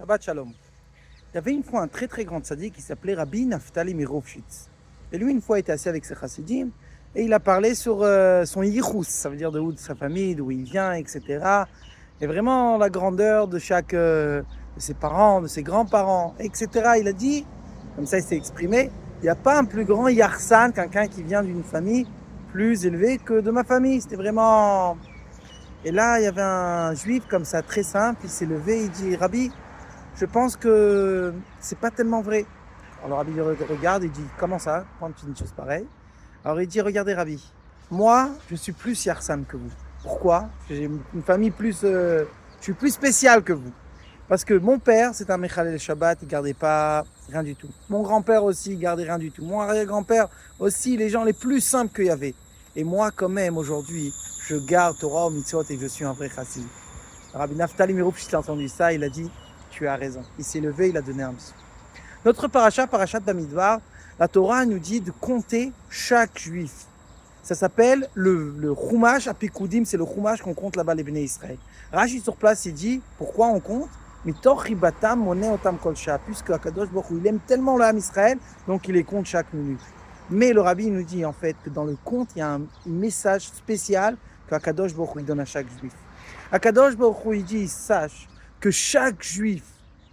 Shabbat Shalom. Il y avait une fois un très très grand tzaddik qui s'appelait Rabbi Naftali Mirovchitz. Et lui, une fois, était assis avec ses chassidim et il a parlé sur son yichus, ça veut dire de sa famille, d'où il vient, etc. Et vraiment la grandeur de chaque de ses parents, de ses grands-parents, etc. Il a dit, comme ça il s'est exprimé, il n'y a pas un plus grand yarsan, quelqu'un qui vient d'une famille plus élevée que de ma famille. C'était vraiment... Et là, il y avait un juif comme ça, très simple, il s'est levé, il dit, Rabbi, je pense que c'est pas tellement vrai. Alors Rabbi le regarde et dit, comment ça, quand tu dis une chose pareille? Alors il dit, regardez Rabbi, moi, je suis plus Yarsan que vous. Pourquoi? Parce que j'ai une famille plus... je suis plus spécial que vous. Parce que mon père, c'est un Mechalel Shabbat, il gardait pas rien du tout. Mon grand-père aussi, il gardait rien du tout. Mon arrière-grand-père aussi, les gens les plus simples qu'il y avait. Et moi, quand même, aujourd'hui, je garde Torah au mitzvot et je suis un vrai chassid. Rabbi Naftali Mirovchitz a entendu ça, il a dit, tu as raison. Il s'est levé, il a donné un bisou. Notre parashat Bamidbar, la Torah nous dit de compter chaque juif. Ça s'appelle le Chumash Apikudim, c'est le Chumash qu'on compte là-bas les Bnei Israël. Rashi sur place, il dit, pourquoi on compte? Mitoch ribatam moné otam kol shah, puisque Akadosh Baruch Hu, il aime tellement le Ham Israël, donc il les compte chaque minute. Mais le Rabbi nous dit en fait que dans le compte, il y a un message spécial qu'Akadosh Baruch Hu donne à chaque juif. Akadosh Baruch Hu, il dit, sache que chaque juif,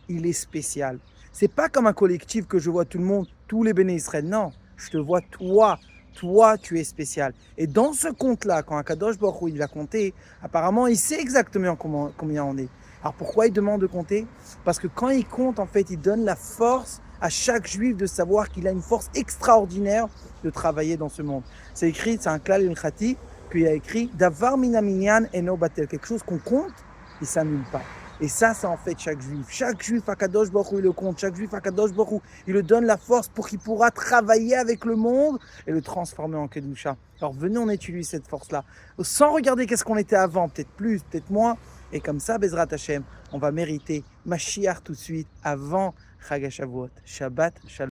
il est spécial. C'est pas comme un collectif que je vois tout le monde, tous les béné Israël. Non, je te vois toi. Toi, tu es spécial. Et dans ce compte-là, quand Akadosh Baruch Hu, il va compter, apparemment, il sait exactement combien on est. Alors pourquoi il demande de compter? Parce que quand il compte, en fait, il donne la force à chaque juif de savoir qu'il a une force extraordinaire de travailler dans ce monde. C'est écrit, c'est un klal ilchati, qu'il y a écrit Davar minaminyan eno batel, quelque chose qu'on compte, il ne s'annule pas. Et ça, c'est en fait chaque juif. Chaque juif, Akadosh Baruch Hu, il le compte. Chaque juif, Akadosh Baruch Hu, il le donne la force pour qu'il pourra travailler avec le monde et le transformer en Kedusha. Alors venez, on utilise cette force-là. Sans regarder qu'est-ce qu'on était avant, peut-être plus, peut-être moins. Et comme ça, Bezrat Hashem, on va mériter Mashiach tout de suite avant Chag HaShavuot. Shabbat Shalom.